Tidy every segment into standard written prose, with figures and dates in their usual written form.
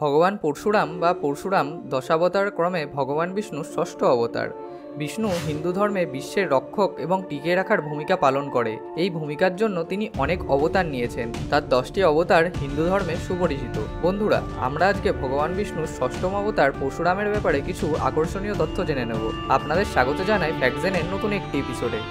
ভগবান পরশুরাম বা পরশুরাম দশাবতার ক্রমে ভগবান বিষ্ণুর ষষ্ঠ অবতার। বিষ্ণু হিন্দু ধর্মে বিশ্বের রক্ষক এবং টিকিয়ে রাখার ভূমিকা পালন করে। এই ভূমিকার জন্য তিনি অনেক অবতার নিয়েছেন। তার 10টি অবতার হিন্দু ধর্মে সুপরিচিত। বন্ধুরা, আমরা আজকে ভগবান বিষ্ণুর ষষ্ঠম অবতার পরশুরামের ব্যাপারে কিছু আকর্ষণীয় তথ্য জেনে নেব। আপনাদের স্বাগত জানাই ফ্যাক্টজেনের নতুন একটি এপিসোডে।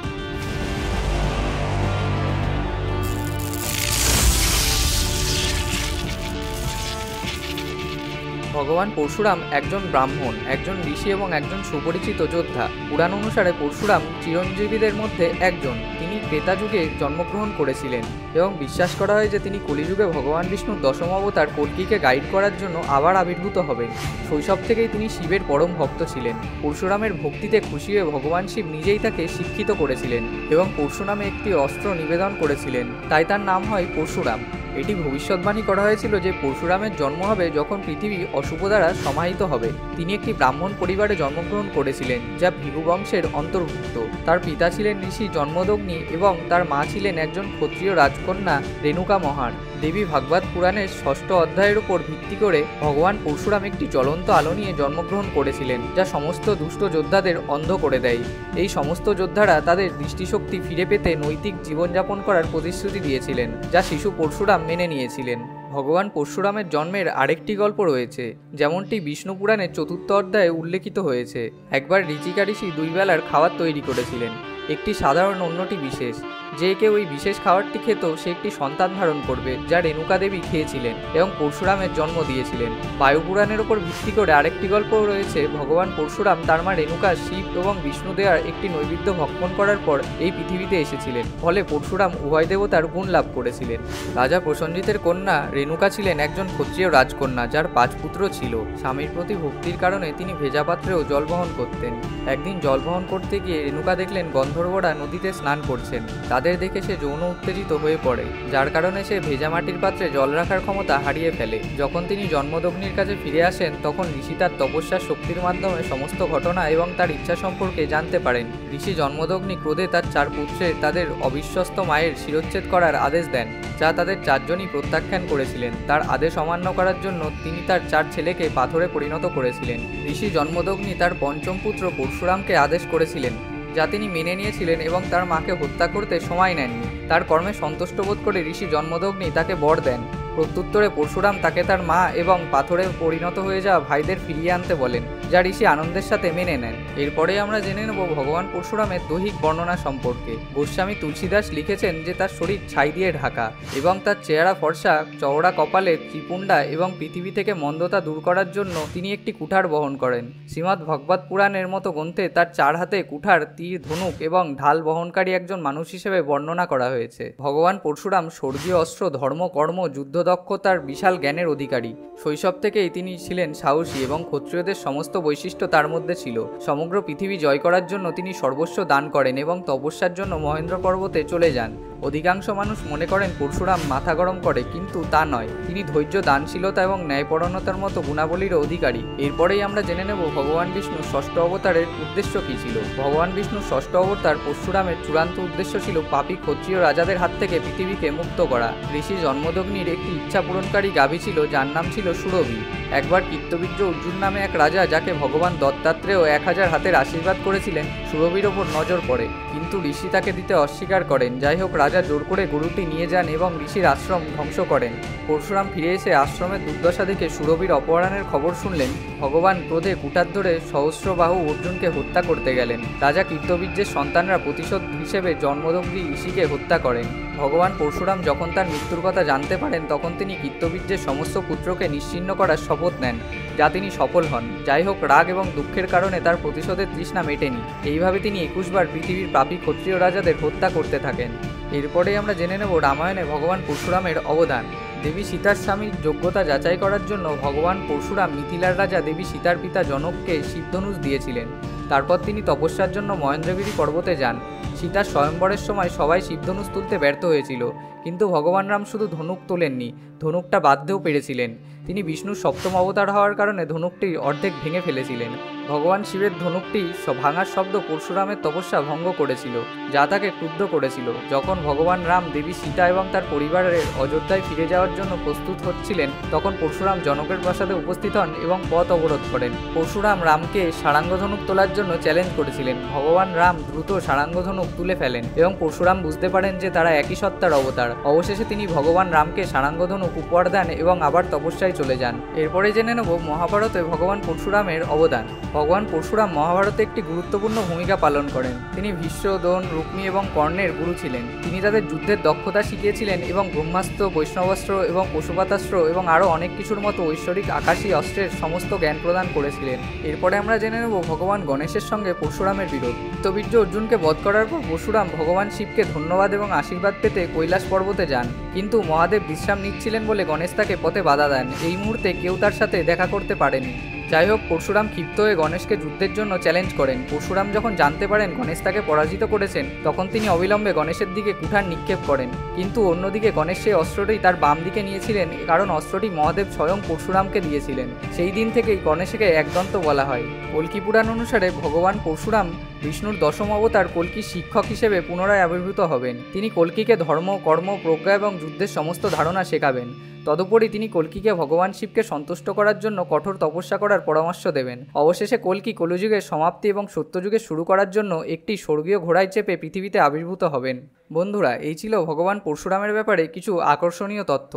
ভগবান পরশুরাম একজন ব্রাহ্মণ, একজন ঋষি এবং একজন সুপরিচিত যোদ্ধা। পুরাণ অনুসারে পরশুরাম চিরঞ্জীবীদের মধ্যে একজন। তিনি ত্রেতা যুগে জন্মগ্রহণ করেছিলেন এবং বিশ্বাস করা হয় যে তিনি কলিযুগে ভগবান বিষ্ণুর দশম অবতার কল্কিকে গাইড করার জন্য আবার আবির্ভূত হবেন। শৈশব থেকেই তিনি শিবের পরম ভক্ত ছিলেন। পরশুরামের ভক্তিতে খুশি হয়ে ভগবান শিব নিজেই তাকে শিক্ষিত করেছিলেন এবং পরশু নামে একটি অস্ত্র নিবেদন করেছিলেন, তাই তার নাম হয় পরশুরাম। এটি ভবিষ্যৎবাণী করা হয়েছিল যে পরশুরামের জন্ম হবে যখন পৃথিবী অশুভ দ্বারা সমাহিত হবে। তিনি একটি ব্রাহ্মণ পরিবারে জন্মগ্রহণ করেছিলেন, যা ভৃগু বংশের অন্তর্ভুক্ত। তার পিতা ছিলেন ঋষি জন্মদগ্নি এবং তার মা ছিলেন একজন ক্ষত্রিয় রাজকন্যা রেণুকা মহার। দেবী ভাগবত পুরাণের 6ষ্ঠ অধ্যায়ের উপর ভিত্তি করে ভগবান পরশুরাম একটি জ্বলন্ত আলো নিয়ে জন্মগ্রহণ করেছিলেন, যা সমস্ত দুষ্ট যোদ্ধাদের অন্ধ করে দেয়। এই সমস্ত যোদ্ধারা তাদের দৃষ্টিশক্তি ফিরে পেতে নৈতিক জীবনযাপন করার প্রতিশ্রুতি দিয়েছিলেন, যা শিশু পরশুরাম মেনে নিয়েছিলেন। ভগবান পরশুরামের জন্মের আরেকটি গল্প রয়েছে, যেমনটি বিষ্ণু পুরাণের 4র্থ অধ্যায়ে উল্লেখিত হয়েছে। একবার ঋচিকা ঋষি 2 বেলার খাবার তৈরি করেছিলেন, একটি সাধারণ অন্যটি বিশেষ। যে কেউ ওই বিশেষ খাবারটি খেত সে একটি সন্তান ধারণ করবে, যা রেণুকা দেবী খেয়েছিলেন এবং পরশুরামের জন্ম দিয়েছিলেন। বায়ুপুরাণের ওপর ভিত্তি করে আরেকটি গল্পও রয়েছে। ভগবান পরশুরাম তার মা রেণুকা শিব এবং বিষ্ণু দেওয়ার একটি নৈবেদ্য ভক্ষণ করার পর এই পৃথিবীতে এসেছিলেন, ফলে পরশুরাম উভয় দেবতার গুণ লাভ করেছিলেন। রাজা প্রসেনজিতের কন্যা রেণুকা ছিলেন একজন ক্ষত্রিয় রাজকন্যা, যার 5 পুত্র ছিল। স্বামীর প্রতি ভক্তির কারণে তিনি ভেজা পাত্রেও জল বহন করতেন। একদিন জল বহন করতে গিয়ে রেণুকা দেখলেন গন্ধর্বরা নদীতে স্নান করছেন। তাদের দেখে সে যৌন উত্তেজিত হয়ে পড়ে, যার কারণে সে ভেজা মাটির পাত্রে জল রাখার ক্ষমতা হারিয়ে ফেলে। যখন তিনি জন্মদগ্নির কাছে ফিরে আসেন, তখন ঋষি তার তপস্যার শক্তির মাধ্যমে সমস্ত ঘটনা এবং তার ইচ্ছা সম্পর্কে জানতে পারেন। ঋষি জন্মদগ্নি ক্রোধে তার 4 পুত্রের তাদের অবিশ্বস্ত মায়ের শিরচ্ছেদ করার আদেশ দেন, যা তাদের 4 জনই প্রত্যাখ্যান করেছিলেন। তার আদেশ অমান্য করার জন্য তিনি তার 4 ছেলেকে পাথরে পরিণত করেছিলেন। ঋষি জন্মদগ্নি তার 5ম পুত্র পরশুরামকে আদেশ করেছিলেন, যা তিনি মেনে নিয়েছিলেন এবং তার মাকে হত্যা করতে সময় নেননি। তার কর্মে সন্তুষ্ট বোধ করে ঋষি জন্মদগ্নি তাকে বর দেন। প্রত্যুত্তরে পরশুরাম তাকে তার মা এবং পাথরে পরিণত হয়ে যাওয়া ভাইদের ফিরিয়ে আনতে বলেন, যা ঋষি আনন্দের সাথে মেনে নেন। এরপরে আমরা জেনে নেব ভগবান পরশুরামের দৈহিক বর্ণনা সম্পর্কে। গোস্বামী তুলসীদাস লিখেছেন যে তার শরীর ছাই দিয়ে ঢাকা এবং তার চেহারা ফর্সা, চওড়া কপালে ত্রিপুণ্ডা এবং পৃথিবী থেকে মন্দতা দূর করার জন্য তিনি একটি কুঠার বহন করেন। শ্রীমদ্ ভাগবত পুরাণের মতো গ্রন্থে তার 4 হাতে কুঠার, তীর, ধনুক এবং ঢাল বহনকারী একজন মানুষ হিসেবে বর্ণনা করা হয়েছে। ভগবান পরশুরাম স্বর্গীয় অস্ত্র, ধর্ম, কর্ম, যুদ্ধ দক্ষতার বিশাল জ্ঞানের অধিকারী। শৈশব থেকেই তিনি ছিলেন সাহসী এবং ক্ষত্রিয়দের সমস্ত বৈশিষ্ট্য তার মধ্যে ছিল। সমগ্র পৃথিবী জয় করার জন্য তিনি সর্বস্ব দান করেন এবং তপস্যার জন্য মহেন্দ্র পর্বতে চলে যান। অধিকাংশ মানুষ মনে করেন পরশুরাম মাথা গরম করে, কিন্তু তা নয়। তিনি ধৈর্য, দানশীলতা এবং ন্যায়পরায়ণতার মতো গুণাবলীর অধিকারী। এরপরেই আমরা জেনে নেব ভগবান বিষ্ণুর 6ষ্ঠ অবতারের উদ্দেশ্য কী ছিল। ভগবান বিষ্ণুর 6ষ্ঠ অবতার পরশুরামের চূড়ান্ত উদ্দেশ্য ছিল পাপী ক্ষত্রিয় রাজাদের হাত থেকে পৃথিবীকে মুক্ত করা। ঋষি জন্মদগ্নির একটি ইচ্ছা পূরণকারী গাভী ছিল, যার নাম ছিল সুরভি। একবার কীর্তবীর্য অর্জুন নামে এক রাজা, যাকে ভগবান দত্তাত্রেয় 1000 হাতের আশীর্বাদ করেছিলেন, সুরভির ওপর নজর পড়ে, কিন্তু ঋষি তাকে দিতে অস্বীকার করেন। যাই হোক, রাজা জোর করে গরুটি নিয়ে যান এবং ঋষির আশ্রম ধ্বংস করেন। পরশুরাম ফিরে এসে আশ্রমের দুর্দশা দেখে সুরভির অপহরণের খবর শুনলেন। ভগবান ক্রোধে কুঠার ধরে সহস্রবাহু অর্জুনকে হত্যা করতে গেলেন। রাজা কীর্তবীর্যের সন্তানরা প্রতিশোধ হিসেবে জন্মদগ্নি ঋষিকে হত্যা করেন। ভগবান পরশুরাম যখন তার মৃত্যুর কথা জানতে পারেন, তখন তিনি কীর্তবীর্যের সমস্ত পুত্রকে নিশ্চিহ্ন করার শপথ নেন, যা তিনি সফল হন। যাই হোক, রাগ এবং দুঃখের কারণে তার প্রতিশোধের তৃষ্ণা মেটেনি। এইভাবে তিনি 21 বার পৃথিবীর পাপী ক্ষত্রিয় রাজাদের হত্যা করতে থাকেন। এরপরেই আমরা জেনে নেব রামায়ণে ভগবান পরশুরামের অবদান। দেবী সীতার স্বামীর যোগ্যতা যাচাই করার জন্য ভগবান পরশুরাম মিথিলার রাজা দেবী সীতার পিতা জনককে শিবধনুষ দিয়েছিলেন। তারপর তিনি তপস্যার জন্য মহেন্দ্রগিরি পর্বতে যান। সীতার স্বয়ংবরের সময় সবাই শিবধনুষ তুলতে ব্যর্থ হয়েছিল, কিন্তু ভগবান রাম শুধু ধনুক তোলেননি, ধনুকটা বাঁধতেও পেরেছিলেন। তিনি বিষ্ণুর 7ম অবতার হওয়ার কারণে ধনুকটি অর্ধেক ভেঙে ফেলেছিলেন। ভগবান শিবের ধনুকটি ভাঙার শব্দ পরশুরামের তপস্যা ভঙ্গ করেছিল, যা তাকে ক্রুদ্ধ করেছিল। যখন ভগবান রাম দেবী সীতা এবং তার পরিবারের অযোধ্যায় ফিরে যাওয়ার জন্য প্রস্তুত হচ্ছিলেন, তখন পরশুরাম জনকের প্রাসাদে উপস্থিত হন এবং পথ অবরোধ করেন। পরশুরাম রামকে সারাঙ্গ ধনুক তোলার জন্য চ্যালেঞ্জ করেছিলেন। ভগবান রাম দ্রুত সারাঙ্গ ধনুক তুলে ফেলেন এবং পরশুরাম বুঝতে পারেন যে তারা একই সত্তার অবতার। অবশেষে তিনি ভগবান রামকে সারাঙ্গ ধনুক উপহার দেন এবং আবার তপস্যায় চলে যান। এরপরে জেনে নেব মহাভারতে ভগবান পরশুরামের অবদান। ভগবান পরশুরাম মহাভারতে একটি গুরুত্বপূর্ণ ভূমিকা পালন করেন। তিনি ভীষ্ম, দ্রোণ, রুক্মী এবং কর্ণের গুরু ছিলেন। তিনি তাদের যুদ্ধের দক্ষতা শিখিয়েছিলেন এবং ব্রহ্মাস্ত্র, বৈষ্ণবাস্ত্র এবং পশুপাতাস্ত্র এবং আরও অনেক কিছুর মতো ঐশ্বরিক আকাশী অস্ত্রের সমস্ত জ্ঞান প্রদান করেছিলেন। এরপরে আমরা জেনে নেব ভগবান গণেশের সঙ্গে পরশুরামের বিরোধ। চিত্তবীর্য অর্জুনকে বধ করার পর পরশুরাম ভগবান শিবকে ধন্যবাদ এবং আশীর্বাদ পেতে কৈলাস পর্বতে যান, কিন্তু মহাদেব বিশ্রাম নিচ্ছিলেন বলে গণেশ তাকে পথে বাধা দেন। এই মুহূর্তে কেউ তার সাথে দেখা করতে পারেনি। যাই হোক, পরশুরাম ক্ষিপ্ত হয়ে গণেশকে যুদ্ধের জন্য চ্যালেঞ্জ করেন। পরশুরাম যখন জানতে পারেন গণেশ তাকে পরাজিত করেছেন, তখন তিনি অবিলম্বে গণেশের দিকে কুঠার নিক্ষেপ করেন। কিন্তু অন্যদিকে গণেশ সেই অস্ত্রটি তার বাম দিকে নিয়েছিলেন, কারণ অস্ত্রটি মহাদেব স্বয়ং পরশুরামকে দিয়েছিলেন। সেই দিন থেকেই গণেশকে একদন্ত বলা হয়। কল্কি পুরাণ অনুসারে ভগবান পরশুরাম বিষ্ণুর দশম অবতার কল্কির শিক্ষক হিসেবে পুনরায় আবির্ভূত হবেন। তিনি কল্কিকে ধর্ম, কর্ম, প্রজ্ঞা এবং যুদ্ধের সমস্ত ধারণা শেখাবেন। তদুপরি তিনি কল্কিকে ভগবান শিবকে সন্তুষ্ট করার জন্য কঠোর তপস্যা করার পরামর্শ দেবেন। অবশেষে কল্কি কলিযুগের সমাপ্তি এবং সত্যযুগের শুরু করার জন্য একটি স্বর্গীয় ঘোড়ায় চেপে পৃথিবীতে আবির্ভূত হবেন। বন্ধুরা, এই ছিল ভগবান পরশুরামের ব্যাপারে কিছু আকর্ষণীয় তথ্য।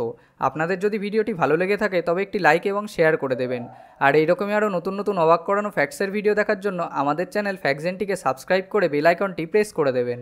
আপনাদের যদি ভিডিওটি ভালো লেগে থাকে তবে একটি লাইক এবং শেয়ার করে দেবেন। আর এইরকমই আরও নতুন নতুন অবাক করানো ফ্যাক্টসের ভিডিও দেখার জন্য আমাদের চ্যানেল ফ্যাক্টজেনটিকে সাবস্ক্রাইব করে বেল আইকনটি প্রেস করে দেবেন।